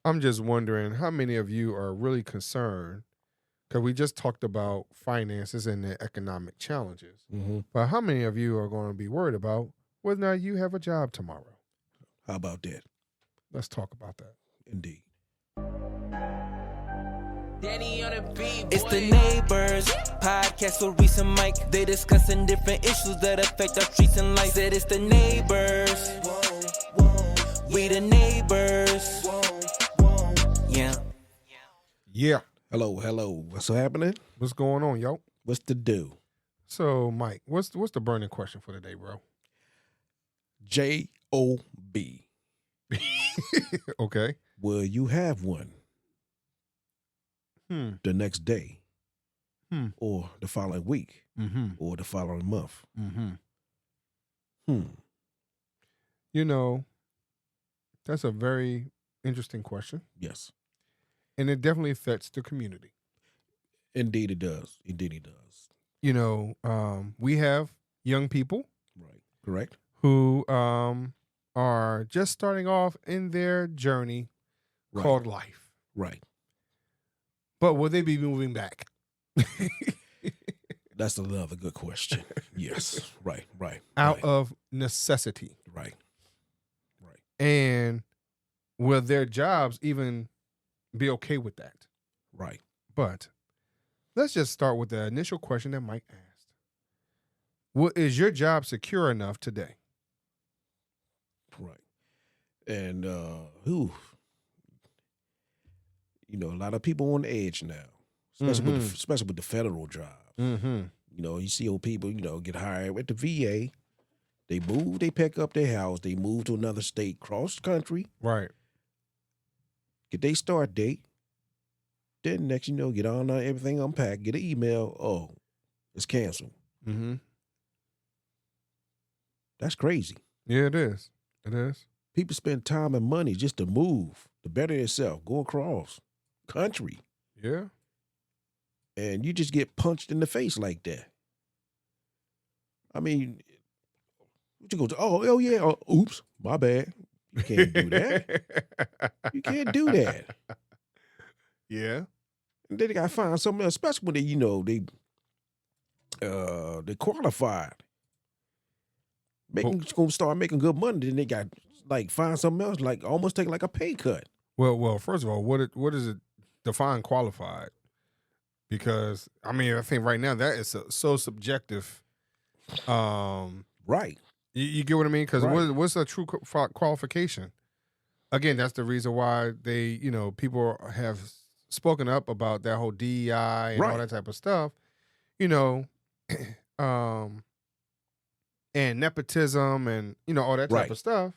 I'm just wondering how many of you are really concerned because we just talked about finances and the economic challenges. Mm-hmm. But how many of you are going to be worried about whether or not you have a job tomorrow? How about that? Let's talk about that. Indeed. It's the Naybors podcast with Reese and Mike. They discussing different issues that affect our streets and life. Said it's the Naybors. We the Naybors. Yeah. Yeah. Hello. What's happening? What's going on, yo? What's to do? So, Mike, what's the burning question for today, bro? J-O-B. Okay. Will you have one the next day or the following week or the following month? You know, that's a very interesting question. Yes. And it definitely affects the community. Indeed it does. Indeed it does. You know, we have young people. Right. Correct. Who are just starting off in their journey called life. Right. But will they be moving back? That's another good question. Yes. Right. Out of necessity. Right. And will their jobs even be okay with that? Right. But let's just start with the initial question that Mike asked. Well, is your job secure enough today? Right. And you know, a lot of people on the edge now, especially with the federal jobs. You know, you see old people, you know, get hired at the VA. They move, they pick up their house, they move to another state, cross the country. Right. Get their start date. Then next, you know, get on everything unpacked, get an email. Oh, it's canceled. That's crazy. Yeah, it is. It is. People spend time and money just to move, to better themselves, go across country. Yeah. And you just get punched in the face like that. I mean, you go, oh yeah, oops, my bad. You can't do that. You can't do that. Yeah. And then they gotta find something else, especially when they, you know, they qualified. Gonna start making good money, then they got like find something else, like almost take like a pay cut. Well, first of all, what is it define qualified? Because I mean, I think right now that is so subjective. Right. You get what I mean? Because Right. what's a true qualification? Again, that's the reason why they, you know, people have spoken up about that whole DEI and all that type of stuff. You know, and nepotism and, you know, all that type of stuff.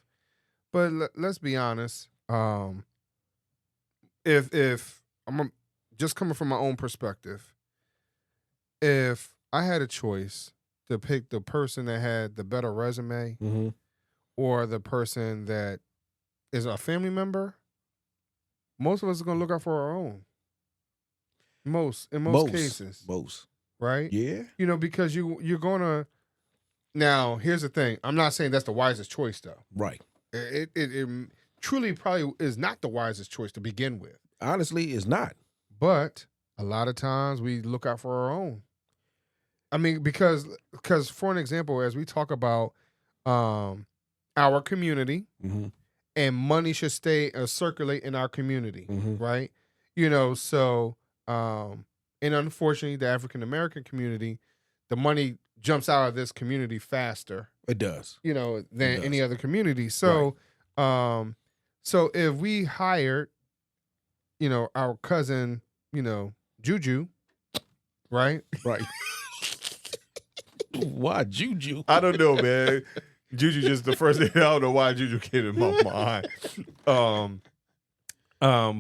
But let's be honest. If I'm just coming from my own perspective, if I had a choice to pick the person that had the better resume or the person that is a family member, most of us are going to look out for our own. In most cases. Most. Right? Yeah. You know, because you're going to... Now, here's the thing. I'm not saying that's the wisest choice, though. Right. It truly probably is not the wisest choice to begin with. Honestly, it's not. But a lot of times we look out for our own. I mean, because for an example, as we talk about our community and money should stay circulate in our community, right? You know, so and unfortunately, the African American community, the money jumps out of this community faster. It does. You know, than any other community. So, so if we hired, you know, our cousin, you know, Juju, right? Right. Why Juju? I don't know, man. Juju just the first thing. I don't know why Juju came in my mind.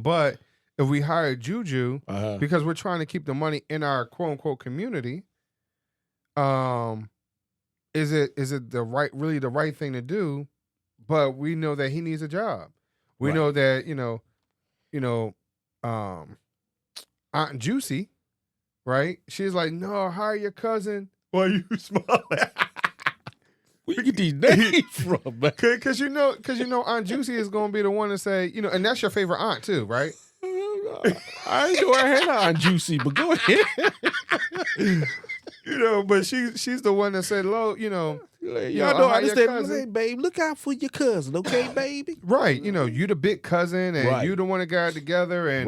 But if we hire Juju, because we're trying to keep the money in our quote unquote community, is it really the right thing to do? But we know that he needs a job. We know that, Aunt Juicy, right? She's like, no, hire your cousin. Why are you smiling? Where you get these names from, man? Because you know Aunt Juicy is gonna be the one to say, and that's your favorite aunt too, right? I ain't know I had Aunt Juicy, but go ahead. But she's the one that said, "Lo, Y'all don't understand. Hey, babe, look out for your cousin, okay, baby?" Right. You the big cousin, and you the one that got it together, and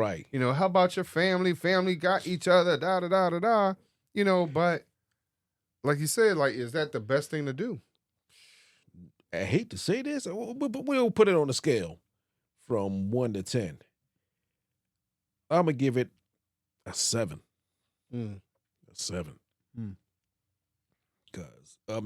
how about your family? Family got each other, da da da da da. But like you said, like, is that the best thing to do? I hate to say this, but we'll put it on a scale from 1 to 10. I'm gonna give it a 7. A 7. Because of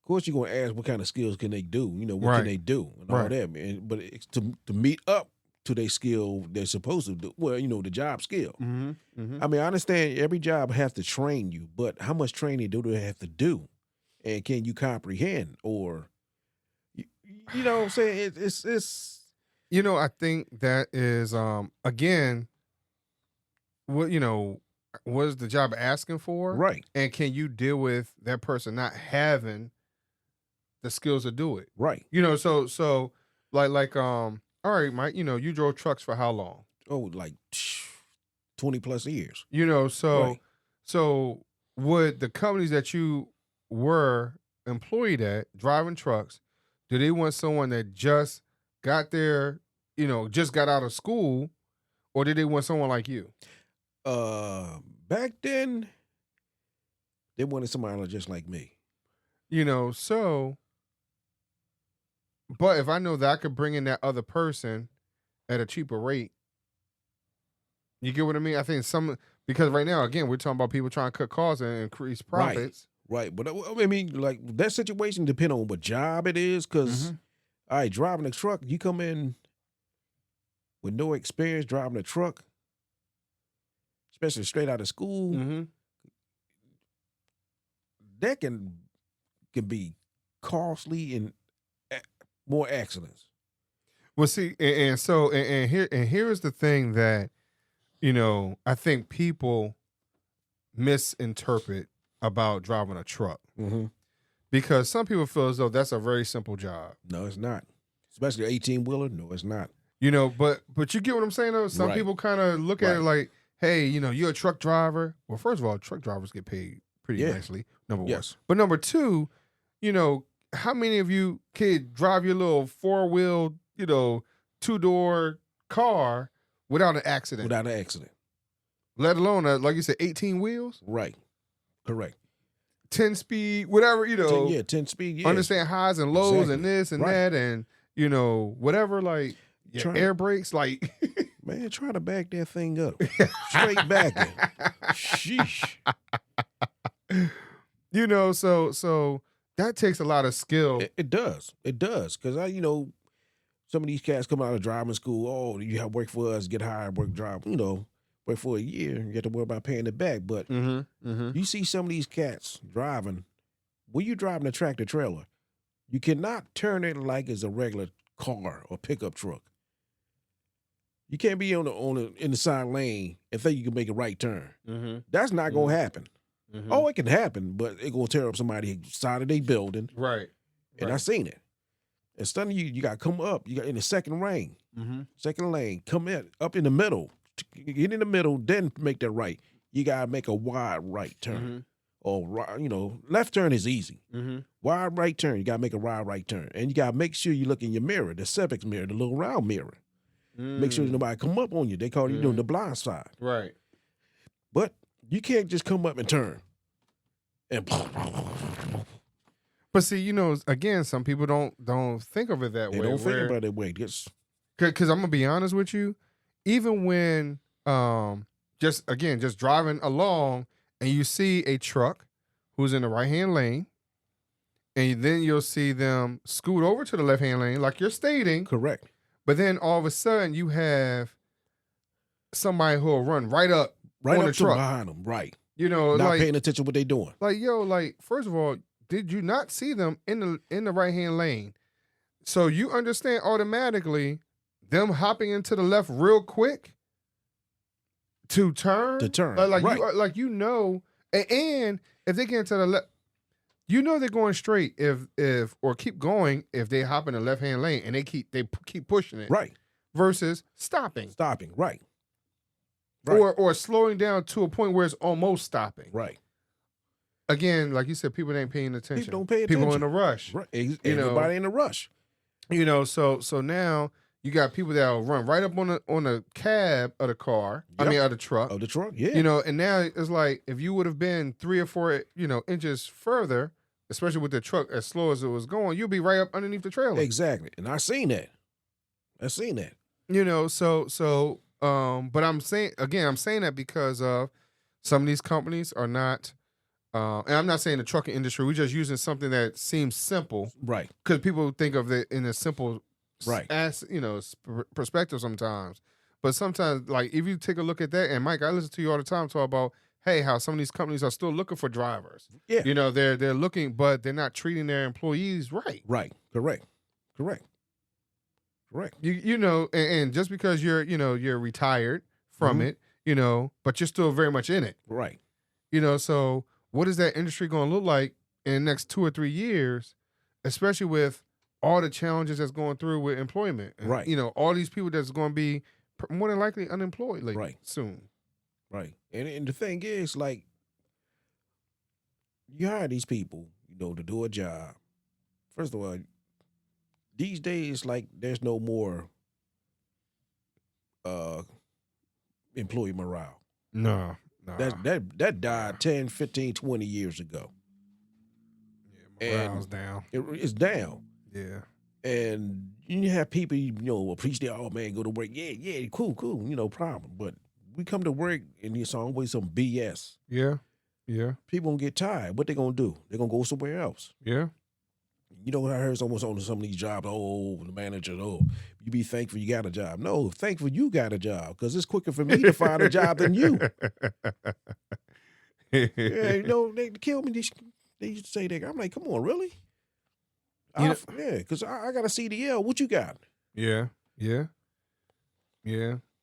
course, you're gonna ask what kind of skills can they do? What can they do and all that, man. But it's to meet up to their skill, they're supposed to do. Well, the job skill. I understand every job has to train you, but how much training do they have to do? And can you comprehend? Or, you know what I'm saying? It's I think that is, again, what is the job asking for? Right. And can you deal with that person not having the skills to do it? Right. So like, all right, Mike, you drove trucks for how long? Oh, like 20 plus years. So would the companies that you were employed at driving trucks, do they want someone that just got there, just got out of school, or did they want someone like you? Back then, they wanted somebody just like me. But if I know that I could bring in that other person at a cheaper rate, you get what I mean? I think because right now, again, we're talking about people trying to cut costs and increase profits. Right. But like that situation depends on what job it is. Because, all right, driving a truck, you come in with no experience driving a truck, especially straight out of school, that can be costly and more accidents. Well, see, and here is the thing that I think people misinterpret about driving a truck, because some people feel as though that's a very simple job. No, it's not. Especially an 18-wheeler. No, it's not. But you get what I'm saying though. Some people kind of look at it like, hey, you're a truck driver. Well, first of all, truck drivers get paid pretty nicely. Number one, but number two, how many of you could drive your little 4-wheel, 2-door car without an accident? Without an accident. Let alone, like you said, 18 wheels? Right. Correct. 10 speed, whatever, 10 speed, yeah. Understand highs and lows and this and that and, whatever, like, air brakes, like. Man, try to back that thing up. Straight back it. Sheesh. So that takes a lot of skill. It does. It does. Because, some of these cats come out of driving school. Oh, you have work for us, get hired, drive, work for a year. You have to worry about paying it back. But you see some of these cats driving. When you're driving a tractor trailer, you cannot turn it like it's a regular car or pickup truck. You can't be in the side lane and think you can make a right turn. That's not going to happen. Oh, it can happen, but it's going to tear up somebody's side of their building. Right. And I seen it. And suddenly you got to come up. You got in the second lane. Second lane. Come up in the middle. Get in the middle, then make that right. You got to make a wide right turn. Or, left turn is easy. Wide right turn, you got to make a wide right turn. And you got to make sure you look in your mirror, the Civics mirror, the little round mirror. Make sure nobody come up on you. They call you doing the blind side. Right. But you can't just come up and turn. And but see, again, some people don't think of it that way. They don't think about it that way. Because I'm gonna be honest with you, even when just driving along and you see a truck who's in the right-hand lane, and then you'll see them scoot over to the left-hand lane, like you're stating. Correct. But then all of a sudden you have somebody who will run right up on the truck behind them, right? Not paying attention to what they're doing. First of all, did you not see them in the right-hand lane? So you understand automatically them hopping into the left real quick to turn. To turn, right. And if they get into the left, You know they're going straight if or keep going if they hop in the left-hand lane and they keep pushing it. Right. Versus stopping. Stopping. Right. Or slowing down to a point where it's almost stopping. Right. Again, like you said, people ain't paying attention. People don't pay attention. People in a rush. Right. Everybody in a rush. You know, so now you got people that'll run right up on the cab of the car. Yep. I mean, of the truck. Of the truck, yeah. You know, and now it's like if you would have been 3 or 4, inches further, especially with the truck as slow as it was going, you'll be right up underneath the trailer. Exactly. And I seen that. You know, but I'm saying that because of some of these companies are not, and I'm not saying the trucking industry, we're just using something that seems simple. Right. Because people think of it in a simple right. Perspective sometimes. But sometimes, like, if you take a look at that, and Mike, I listen to you all the time talk about, hey, how some of these companies are still looking for drivers. Yeah. You know, they're looking, but they're not treating their employees right. Right. Correct. You know, and just because you're retired from it, but you're still very much in it. Right. You know, so what is that industry going to look like in the next 2 or 3 years, especially with all the challenges that's going through with employment? And, right. You know, all these people that's going to be more than likely unemployed soon. Right. And the thing is, like, you hire these people, to do a job. First of all, these days, like, there's no more employee morale. No. That died 10, 15, 20 years ago. Yeah, morale's down. It's down. Yeah. And you have people, appreciate, oh, man, go to work. Yeah, cool, no problem. But we come to work and it's always some BS. Yeah. People gonna get tired. What they gonna do? They're gonna go somewhere else. Yeah. I heard almost on some of these jobs, the manager, you be thankful you got a job. No, thankful you got a job because it's quicker for me to find a job than you. Yeah, they kill me. They used to say that. I'm like, come on, really? Yeah, because I got a CDL. What you got? Yeah.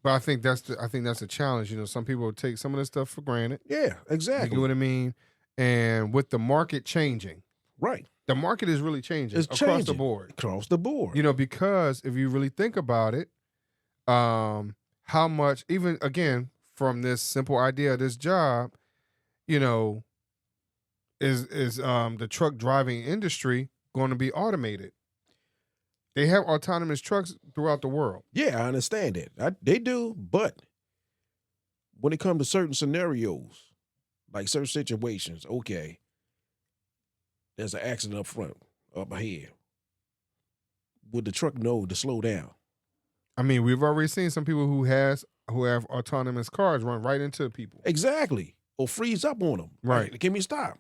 But I think that's a challenge. Some people take some of this stuff for granted. Yeah, exactly. You know what I mean? And with the market changing, right? The market is really changing across the board. Across the board. Because if you really think about it, how much, even again, from this simple idea of this job, is the truck driving industry going to be automated? They have autonomous trucks throughout the world. Yeah, I understand that. They do, but when it comes to certain scenarios, like certain situations, okay, there's an accident up ahead. Would the truck know to slow down? I mean, we've already seen some people who have autonomous cars run right into people. Exactly. Or freeze up on them. Right. Can we stop?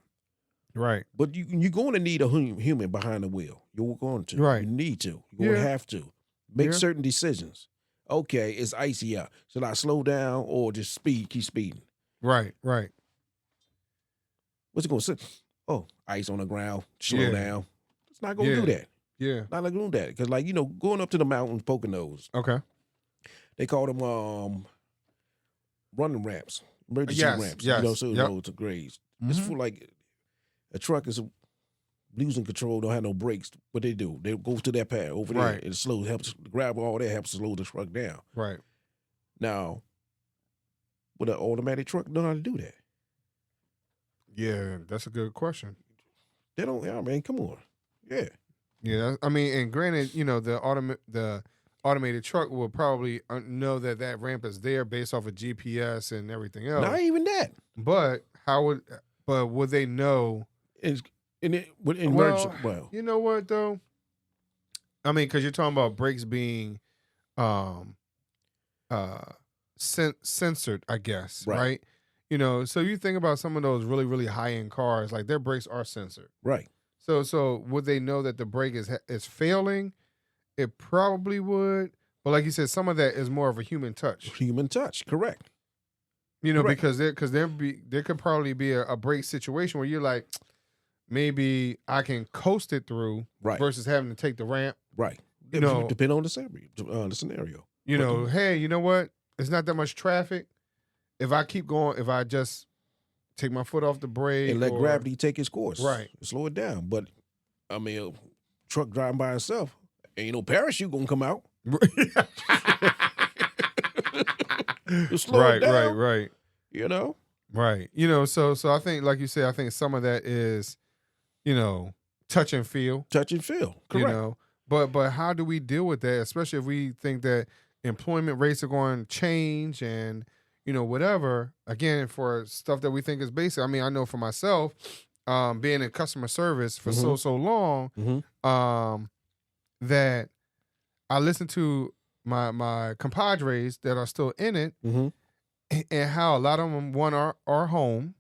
Right. But you're going to need a human behind the wheel. You're going to. Right. You need to. You're going to have to. Make certain decisions. Okay, it's icy out. Should I slow down or just keep speeding? Right. What's it going to say? Oh, ice on the ground, slow down. It's not going to do that. Yeah. Not going to do that. Because, going up to the mountains, Poconos. Okay. They call them running ramps, emergency ramps. Yes. To grades. Mm-hmm. It's for a truck is losing control, don't have no brakes. What they do, they go to that pad over there and helps grab all that, helps slow the truck down. Right. Now, would an automatic truck know how to do that? Yeah, that's a good question. They don't. I mean, come on. Yeah. Yeah. I mean, and granted, the automated truck will probably know that ramp is there based off of GPS and everything else. Not even that. But would they know? Well, you know what though? I mean, because you're talking about brakes being censored, I guess, right? So you think about some of those really, really high-end cars, like their brakes are censored. Right. So would they know that the brake is failing? It probably would. But like you said, some of that is more of a human touch. Human touch, correct. Because there could probably be a brake situation where you're like, maybe I can coast it through versus having to take the ramp. Right. Depending on the scenario. Hey, you know what? It's not that much traffic. If I keep going, if I just take my foot off the brake and let gravity take its course. Right. Slow it down. But I mean, a truck driving by itself, ain't no parachute gonna come out. Slow it down, right. You know? Right. You know, so I think, like you said, I think some of that is, you know, touch and feel. Touch and feel. Correct. You know, but how do we deal with that, especially if we think that employment rates are going to change and, you know, whatever, again, for stuff that we think is basic. I mean, I know for myself, being in customer service for so long, that I listen to my compadres that are still in it, and how a lot of them are home,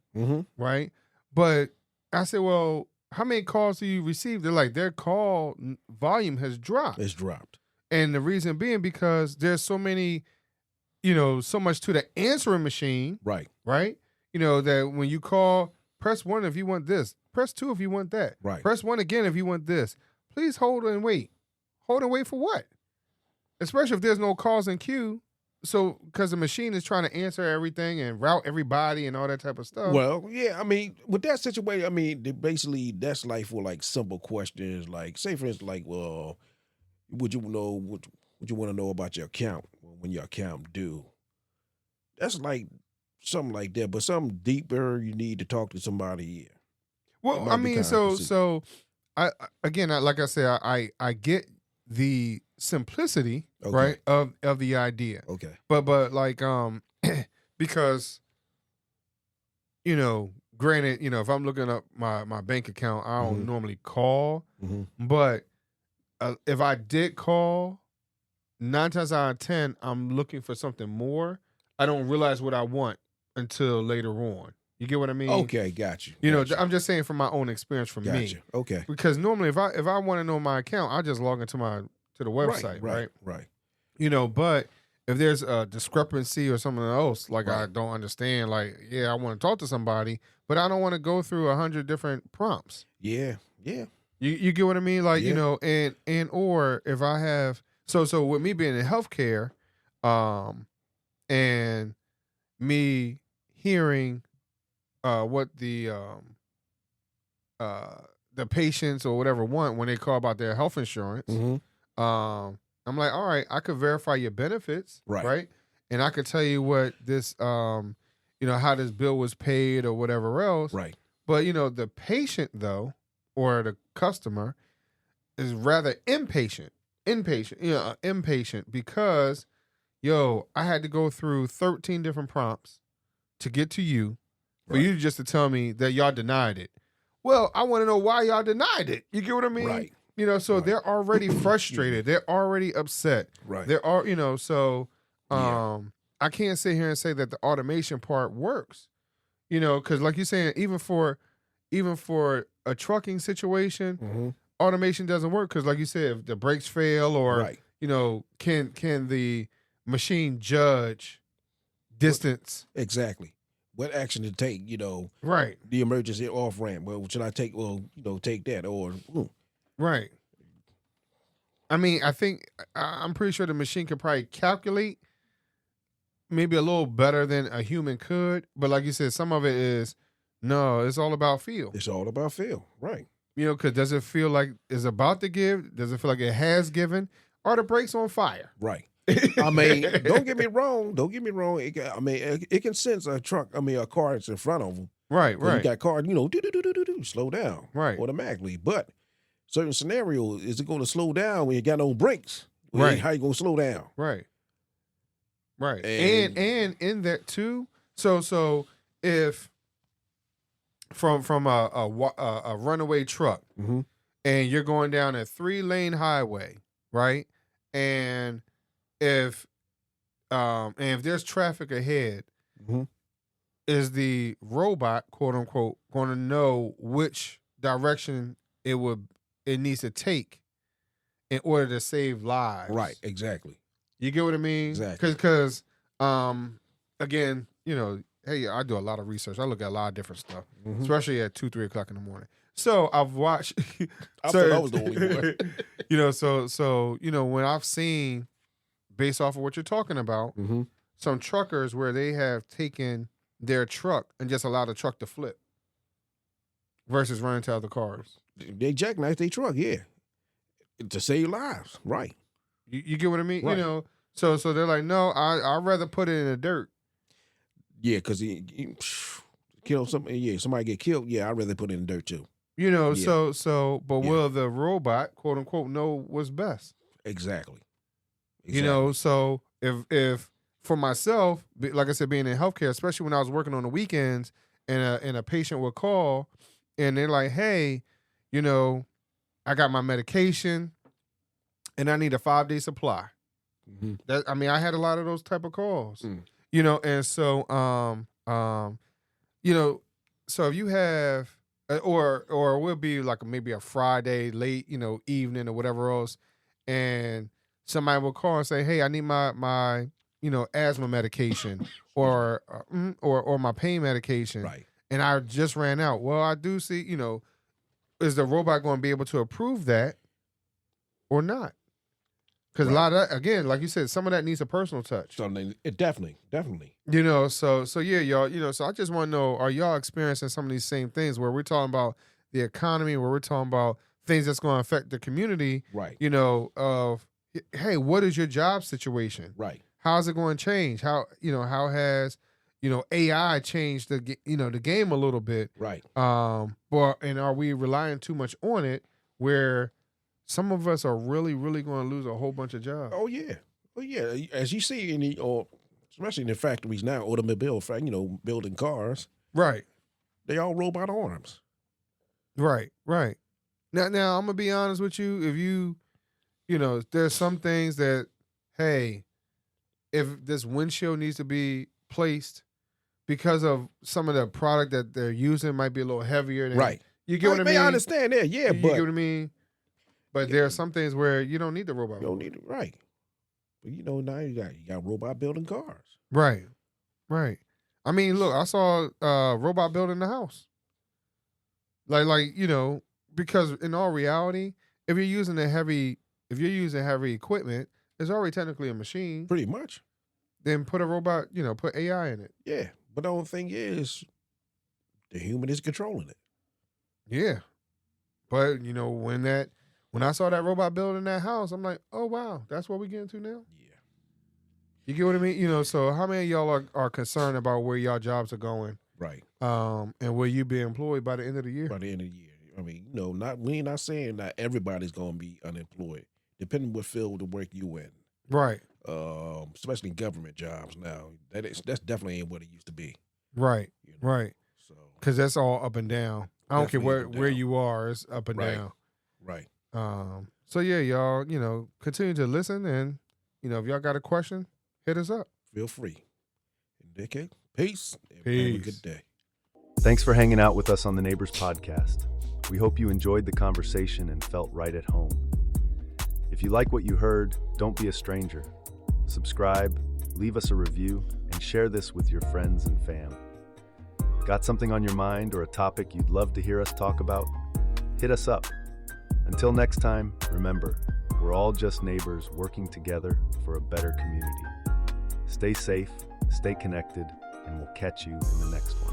right? But I said, well, how many calls do you receive? They're like, their call volume has dropped. It's dropped. And the reason being because there's so many, you know, so much to the answering machine. Right. Right? You know, that when you call, press 1 if you want this. Press 2 if you want that. Right. Press 1 again if you want this. Please hold and wait. Hold and wait for what? Especially if there's no calls in queue. So, because the machine is trying to answer everything and route everybody and all that type of stuff. Well, yeah, I mean, with that situation, I mean, basically, that's like for like simple questions. Like, say for instance, like, well, would you want to know about your account when your account due? That's like something like that, but something deeper. You need to talk to somebody. Well, I mean, so I again, like I said, I get the simplicity, right, of the idea. Okay. But like because, you know, granted, you know, if I'm looking up my bank account, I don't normally call, but if I did call, 9 times out of 10, I'm looking for something more. I don't realize what I want until later on. You get what I mean? Okay, got you. You know, I'm just saying from my own experience from me. Gotcha. Okay. Because normally if I want to know my account, I just log into the website, right? Right. You know, but if there's a discrepancy or something else, like I don't understand, like, yeah, I want to talk to somebody, but I don't want to go through 100 different prompts. Yeah. You get what I mean? Like, you know, and or if I have so with me being in healthcare, and me hearing what the patients or whatever want when they call about their health insurance, I'm like, all right, I could verify your benefits, right? And I could tell you what this, you know, how this bill was paid or whatever else, right? But you know, the patient though, or the customer, is rather impatient, because, yo, I had to go through 13 different prompts to get to you, for you just to tell me that y'all denied it. Well, I want to know why y'all denied it. You get what I mean? Right. You know, so they're already frustrated. They're already upset. Right. They're all, you know, so I can't sit here and say that the automation part works. You know, because like you're saying, even for a trucking situation, automation doesn't work because, like you said, if the brakes fail or you know, can the machine judge distance? Exactly. What action to take? You know, right? The emergency off ramp. Well, should I take? Well, you know, take that or right. I mean, I'm pretty sure the machine could probably calculate maybe a little better than a human could, but like you said, some of it is it's all about feel. It's all about feel, right? You know, because does it feel like it's about to give? Does it feel like it has given? Are the brakes on fire? Right. I mean, don't get me wrong. It can sense a car that's in front of them. Right. You got car, you know, slow down, right, automatically. But certain scenario, is it going to slow down when you got no brakes? Right. How you going to slow down? Right. And in that too. So if from a runaway truck, and you're going down a 3-lane highway, right? And if there's traffic ahead, is the robot, quote unquote, going to know which direction it needs to take in order to save lives? Right, exactly. You get what I mean? Exactly. Because again, you know, hey, I do a lot of research. I look at a lot of different stuff, especially at 2-3 o'clock in the morning. So I've watched. I thought I was the only one. You know, so you know, when I've seen, based off of what you're talking about, some truckers where they have taken their truck and just allow the truck to flip versus running to other cars. They jackknife their truck, yeah, to save lives, right? You get what I mean? Right. You know, so they're like, no, I'd rather put it in the dirt. Yeah, because he kill somebody. Yeah, somebody get killed. Yeah, I'd rather put it in the dirt too. You know, Yeah. but will the robot, quote unquote, know what's best? Exactly. You know, so if for myself, like I said, being in healthcare, especially when I was working on the weekends, and a patient would call, and they're like, hey, you know, I got my medication, and I need a 5-day supply. Mm-hmm. That, I mean, I had a lot of those type of calls. Mm. You know, and so you know, so if you have, or it will be like maybe a Friday late, you know, evening or whatever else, and somebody will call and say, hey, I need my you know, asthma medication or my pain medication, Right. and I just ran out. Well, I do see, you know, is the robot going to be able to approve that or not? Because a lot of that, again, like you said, some of that needs a personal touch. It definitely. You know, so yeah, y'all, you know, so I just want to know, are y'all experiencing some of these same things where we're talking about the economy, where we're talking about things that's going to affect the community, Right. you know, of, hey, what is your job situation? Right. How's it going to change? How has, you know, AI changed the, you know, the game a little bit? Right. And are we relying too much on it where some of us are really, really going to lose a whole bunch of jobs? Oh yeah. As you see in especially in the factories now, automobile, you know, building cars. Right. They all robot arms. Right. Now I'm gonna be honest with you. If you know, there's some things that, hey, if this windshield needs to be placed because of some of the product that they're using might be a little heavier than, Right. You get what I mean? I understand that, yeah, you but get what I mean? But there are some things where you don't need the robot. you don't need it, right? But you know, now you got robot building cars. Right. I mean, look, I saw a robot building the house. Like you know, because in all reality, if you're using heavy equipment, it's already technically a machine. Pretty much. Then put a robot, you know, put AI in it. Yeah, but the only thing is, the human is controlling it. Yeah, but you know, when I saw that robot building that house, I'm like, oh wow, that's what we getting to now. Yeah. You get what I mean? You know, so how many of y'all are concerned about where y'all jobs are going? Right. And will you be employed by the end of the year? By the end of the year. I mean, you know, we're not saying that everybody's going to be unemployed, depending what field of work you in. Right. Especially government jobs now. That's definitely ain't what it used to be. Right. You know? Right. So because that's all up and down. I don't care where you are, it's up and down. Right. So yeah, y'all, you know, continue to listen, and you know, if y'all got a question, hit us up. Feel free. Okay. Peace. Have a good day. Thanks for hanging out with us on the Naybors podcast. We hope you enjoyed the conversation and felt right at home. If you like what you heard, don't be a stranger. Subscribe, leave us a review, and share this with your friends and fam. Got something on your mind or a topic you'd love to hear us talk about? Hit us up. Until next time, remember, we're all just neighbors working together for a better community. Stay safe, stay connected, and we'll catch you in the next one.